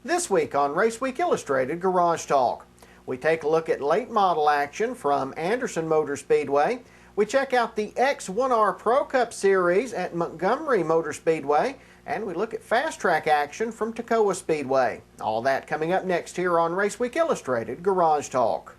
This week on Raceweek Illustrated Garage Talk, we take a look at late model action from Anderson Motor Speedway. We check out the X1R Pro Cup Series at Montgomery Motor Speedway, and we look at FASTRAK action from Toccoa Speedway. All that coming up next here on Raceweek Illustrated Garage Talk.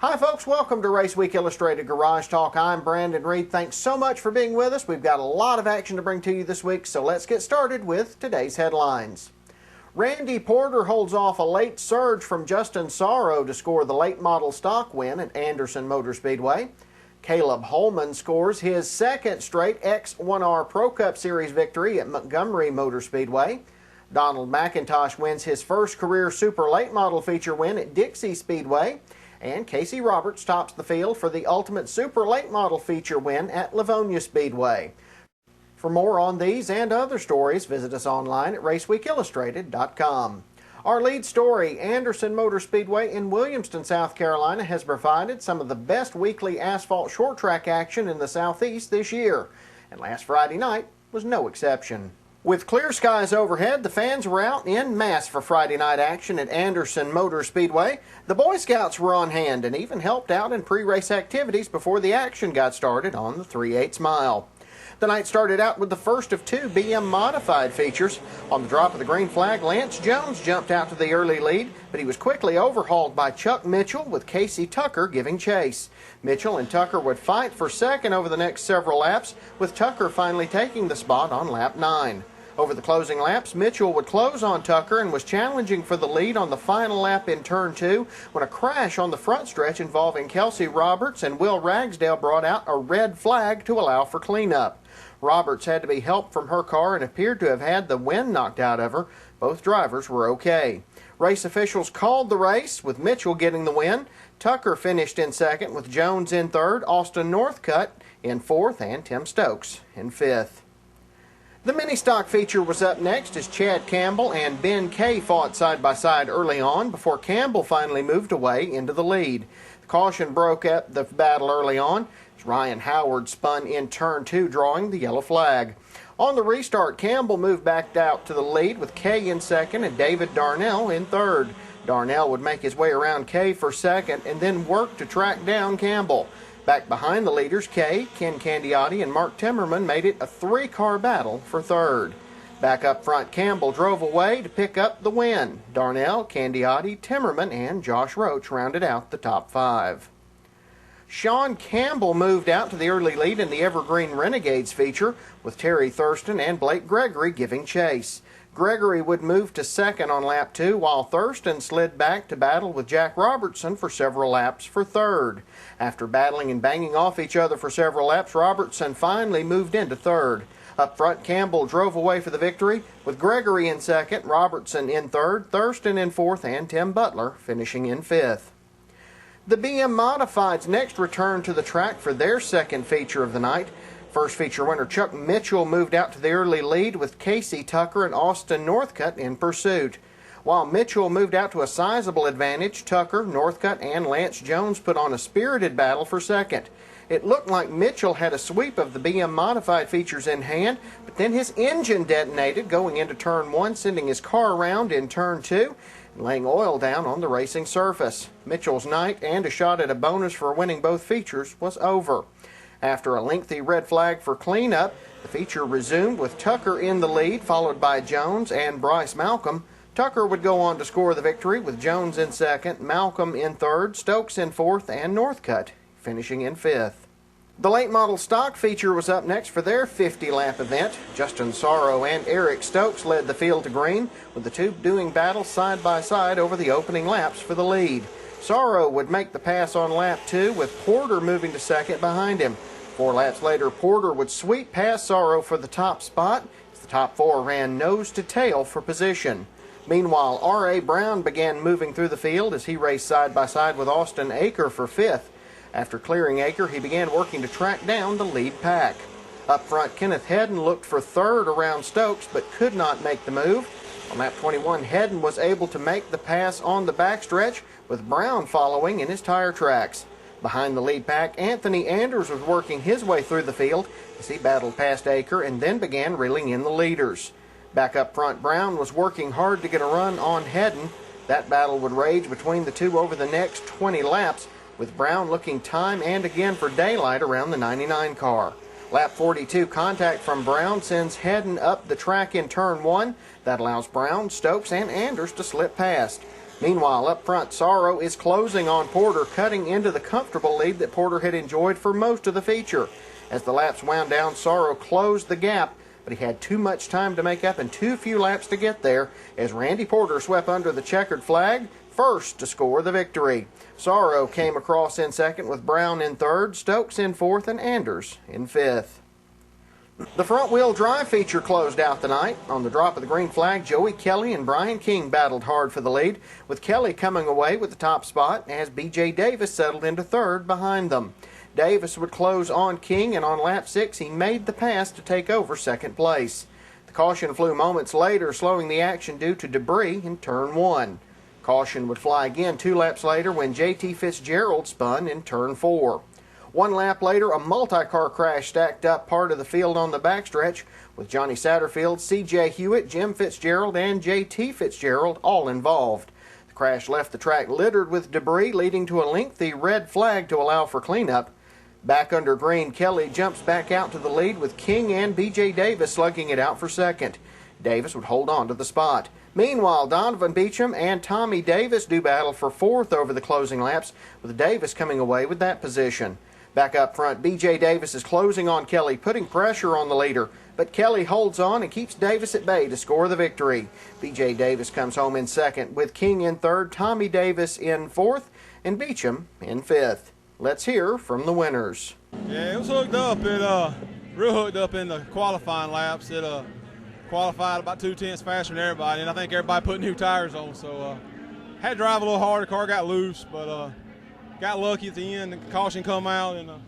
Hi folks, welcome to Raceweek Illustrated Garage Talk. I'm Brandon Reed. Thanks so much for being with us. We've got a lot of action to bring to you this week, so let's get started with today's headlines. Randy Porter holds off a late surge from Justin Sorrow to score the late model stock win at Anderson Motor Speedway. Caleb Holman scores his second straight X1R Pro Cup Series victory at Montgomery Motor Speedway. Donald McIntosh wins his first career Super Late Model feature win at Dixie Speedway. And Casey Roberts tops the field for the Ultimate Super Late Model feature win at Livonia Speedway. For more on these and other stories, visit us online at RaceweekIllustrated.com. Our lead story, Anderson Motor Speedway in Williamston, South Carolina, has provided some of the best weekly asphalt short track action in the Southeast this year. And last Friday night was no exception. With clear skies overhead, the fans were out in mass for Friday night action at Anderson Motor Speedway. The Boy Scouts were on hand and even helped out in pre-race activities before the action got started on the 3/8 mile. The night started out with the first of two BM modified features. On the drop of the green flag, Lance Jones jumped out to the early lead, but he was quickly overhauled by Chuck Mitchell with Casey Tucker giving chase. Mitchell and Tucker would fight for second over the next several laps, with Tucker finally taking the spot on lap 9. Over the closing laps, Mitchell would close on Tucker and was challenging for the lead on the final lap in turn 2 when a crash on the front stretch involving Kelsey Roberts and Will Ragsdale brought out a red flag to allow for cleanup. Roberts had to be helped from her car and appeared to have had the wind knocked out of her. Both drivers were okay. Race officials called the race, with Mitchell getting the win. Tucker finished in second, with Jones in third, Austin Northcutt in fourth, and Tim Stokes in fifth. The mini stock feature was up next as Chad Campbell and Ben Kay fought side by side early on before Campbell finally moved away into the lead. The caution broke up the battle early on as Ryan Howard spun in turn 2, drawing the yellow flag. On the restart, Campbell moved back out to the lead with Kay in second and David Darnell in third. Darnell would make his way around Kay for second and then work to track down Campbell. Back behind the leaders, Kay, Ken Candiotti, and Mark Timmerman made it a three-car battle for third. Back up front, Campbell drove away to pick up the win. Darnell, Candiotti, Timmerman, and Josh Roach rounded out the top 5. Sean Campbell moved out to the early lead in the Evergreen Renegades feature, with Terry Thurston and Blake Gregory giving chase. Gregory would move to second on lap 2, while Thurston slid back to battle with Jack Robertson for several laps for third. After battling and banging off each other for several laps, Robertson finally moved into third. Up front, Campbell drove away for the victory, with Gregory in second, Robertson in third, Thurston in fourth, and Tim Butler finishing in fifth. The BM Modifieds next returned to the track for their second feature of the night. First feature winner Chuck Mitchell moved out to the early lead with Casey Tucker and Austin Northcutt in pursuit. While Mitchell moved out to a sizable advantage, Tucker, Northcutt, and Lance Jones put on a spirited battle for second. It looked like Mitchell had a sweep of the BM Modified features in hand, but then his engine detonated going into turn 1, sending his car around in turn 2 and laying oil down on the racing surface. Mitchell's night and a shot at a bonus for winning both features was over. After a lengthy red flag for cleanup, the feature resumed with Tucker in the lead, followed by Jones and Bryce Malcolm. Tucker would go on to score the victory with Jones in second, Malcolm in third, Stokes in fourth, and Northcutt finishing in fifth. The late model stock feature was up next for their 50-lap event. Justin Sorrow and Eric Stokes led the field to green, with the two doing battle side by side over the opening laps for the lead. Sorrow would make the pass on lap 2, with Porter moving to second behind him. 4 laps later, Porter would sweep past Sorrow for the top spot as the top 4 ran nose to tail for position. Meanwhile, R.A. Brown began moving through the field as he raced side by side with Austin Aker for 5th. After clearing Aker, he began working to track down the lead pack. Up front, Kenneth Hedden looked for 3rd around Stokes but could not make the move. On lap 21, Hedden was able to make the pass on the backstretch, with Brown following in his tire tracks. Behind the lead pack, Anthony Anders was working his way through the field as he battled past Aker and then began reeling in the leaders. Back up front, Brown was working hard to get a run on Hedden. That battle would rage between the two over the next 20 laps, with Brown looking time and again for daylight around the 99 car. Lap 42, contact from Brown sends Hedden up the track in turn 1. That allows Brown, Stokes, and Anders to slip past. Meanwhile, up front, Sorrow is closing on Porter, cutting into the comfortable lead that Porter had enjoyed for most of the feature. As the laps wound down, Sorrow closed the gap, but he had too much time to make up and too few laps to get there as Randy Porter swept under the checkered flag, first to score the victory. Sorrow came across in second with Brown in third, Stokes in fourth, and Anders in fifth. The front-wheel drive feature closed out the night. On the drop of the green flag, Joey Kelly and Brian King battled hard for the lead, with Kelly coming away with the top spot as B.J. Davis settled into third behind them. Davis would close on King, and on lap 6 he made the pass to take over second place. The caution flew moments later, slowing the action due to debris in turn 1. Caution would fly again 2 laps later when J.T. Fitzgerald spun in turn 4. 1 lap later, a multi-car crash stacked up part of the field on the backstretch, with Johnny Satterfield, C.J. Hewitt, Jim Fitzgerald, and J.T. Fitzgerald all involved. The crash left the track littered with debris, leading to a lengthy red flag to allow for cleanup. Back under green, Kelly jumps back out to the lead, with King and B.J. Davis slugging it out for second. Davis would hold on to the spot. Meanwhile, Donovan Beecham and Tommy Davis do battle for fourth over the closing laps, with Davis coming away with that position. Back up front, B.J. Davis is closing on Kelly, putting pressure on the leader, but Kelly holds on and keeps Davis at bay to score the victory. B.J. Davis comes home in second, with King in third, Tommy Davis in fourth, and Beecham in fifth. Let's hear from the winners. Yeah, it was hooked up. Real hooked up in the qualifying laps. It qualified about 2/10 faster than everybody, and I think everybody put new tires on, so had to drive a little harder. The car got loose, but got lucky at the end. The caution come out, and then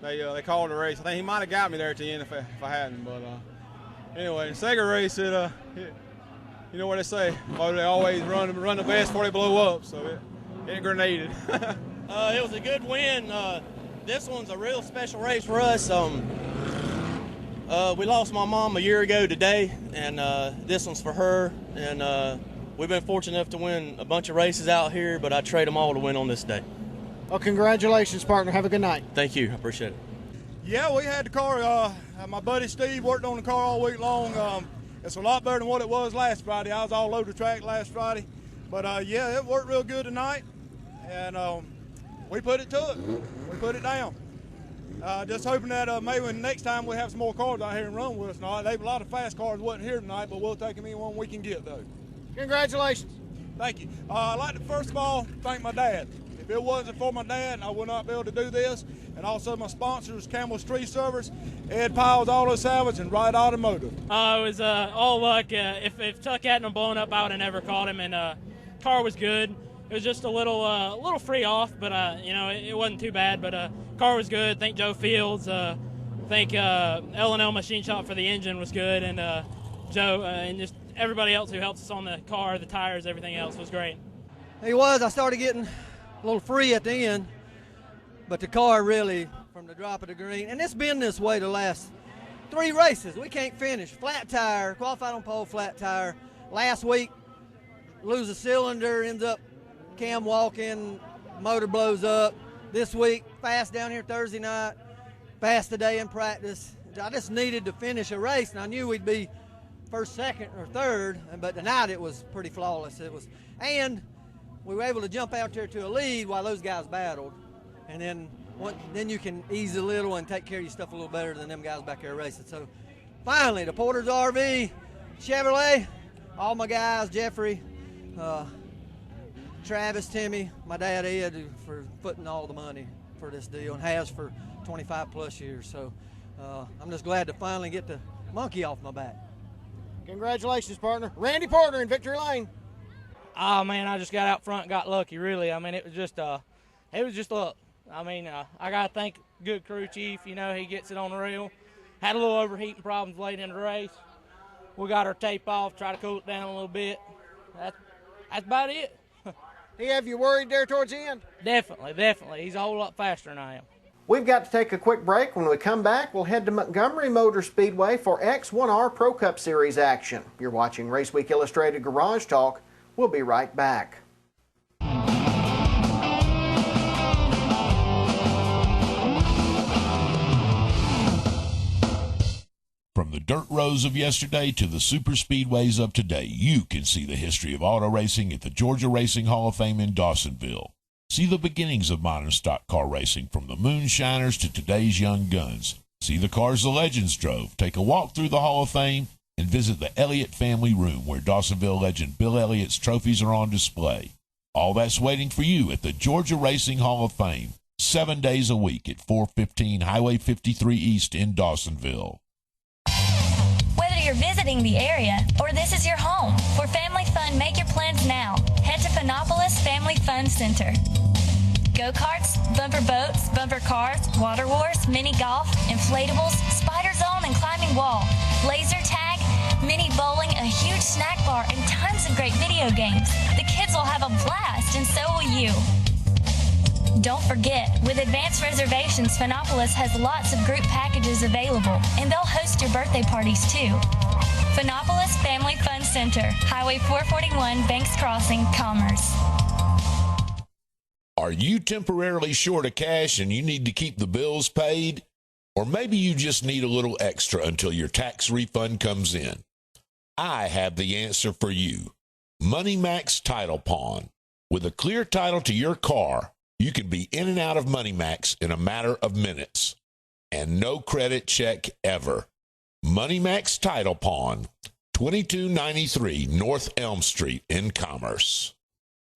they called the race. I think he might have got me there at the end if I hadn't. But anyway, the second race, you know what they say, they always run the best before they blow up. So it grenaded. It was a good win. This one's a real special race for us. We lost my mom a year ago today, and this one's for her. And we've been fortunate enough to win a bunch of races out here, but I trade them all to win on this day. Well, congratulations, partner. Have a good night. Thank you. I appreciate it. Yeah, we had the car. My buddy Steve worked on the car all week long. It's a lot better than what it was last Friday. I was all over the track last Friday. But, yeah, it worked real good tonight, and we put it to it. We put it down. Just hoping that maybe next time we have some more cars out here and run with us tonight. They have a lot of fast cars wasn't here tonight, but we'll take them any one we can get, though. Congratulations. Thank you. I'd like to, first of all, thank my dad. If it wasn't for my dad, I would not be able to do this. And also my sponsors, Campbell's Tree Service, Ed Pyle's Auto Salvage, and Wright Automotive. It was all luck. If Tuck hadn't blown up, I would have never caught him. And car was good. It was just a little free off, but it wasn't too bad. But car was good. Thank Joe Fields. Thank L&L Machine Shop for the engine was good, and Joe and just everybody else who helped us on the car, the tires, everything else was great. I started getting a little free at the end, but the car really, from the drop of the green, and it's been this way the last 3 races. We can't finish. Flat tire, qualified on pole, flat tire. Last week, lose a cylinder, ends up cam walking, motor blows up. This week, fast down here Thursday night, fast today in practice. I just needed to finish a race, and I knew we'd be first, second, or third, but tonight it was pretty flawless. And we were able to jump out there to a lead while those guys battled, and then you can ease a little and take care of your stuff a little better than them guys back there racing. So finally, the Porter's RV, Chevrolet, all my guys, Jeffrey, Travis, Timmy, my dad Ed, for putting all the money for this deal, and has for 25 plus years. So I'm just glad to finally get the monkey off my back. Congratulations, partner. Randy Porter in victory lane. Oh man, I just got out front and got lucky, really. I mean, it was just luck. I mean, I got to thank good crew chief. He gets it on the rail. Had a little overheating problems late in the race. We got our tape off, try to cool it down a little bit. That's about it. He have you worried there towards the end? Definitely. He's a whole lot faster than I am. We've got to take a quick break. When we come back, we'll head to Montgomery Motor Speedway for X1R Pro Cup Series action. You're watching Raceweek Illustrated Garage Talk. We'll be right back. From the dirt roads of yesterday to the super speedways of today, you can see the history of auto racing at the Georgia Racing Hall of Fame in Dawsonville. See the beginnings of modern stock car racing, from the moonshiners to today's young guns. See the cars the legends drove. Take a walk through the Hall of Fame and visit the Elliott Family Room, where Dawsonville legend Bill Elliott's trophies are on display. All that's waiting for you at the Georgia Racing Hall of Fame, 7 days a week at 415 Highway 53 East in Dawsonville. Whether you're visiting the area or this is your home, for family fun, make your plans now. Head to Phonopolis Family Fun Center. Go-karts, bumper boats, bumper cars, water wars, mini golf, inflatables, spider zone and climbing wall, laser tag, mini bowling, a huge snack bar, and tons of great video games. The kids will have a blast, and so will you. Don't forget, with advanced reservations, Phonopolis has lots of group packages available, and they'll host your birthday parties too. Phonopolis Family Fun Center, Highway 441, Banks Crossing, Commerce. Are you temporarily short of cash and you need to keep the bills paid? Or maybe you just need a little extra until your tax refund comes in. I have the answer for you. Money Max Title Pawn. With a clear title to your car, you can be in and out of Money Max in a matter of minutes. And no credit check ever. Money Max Title Pawn, 2293 North Elm Street in Commerce.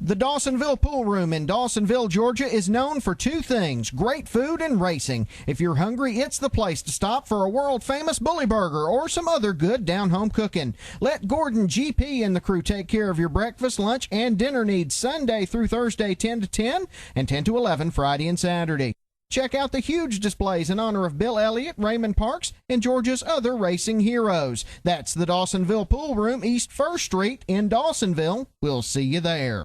The Dawsonville Pool Room in Dawsonville, Georgia is known for two things: great food and racing. If you're hungry, it's the place to stop for a world-famous bully burger or some other good down-home cooking. Let Gordon GP and the crew take care of your breakfast, lunch, and dinner needs Sunday through Thursday 10 to 10 and 10 to 11 Friday and Saturday. Check out the huge displays in honor of Bill Elliott, Raymond Parks, and Georgia's other racing heroes. That's the Dawsonville Pool Room, East 1st Street in Dawsonville. We'll see you there.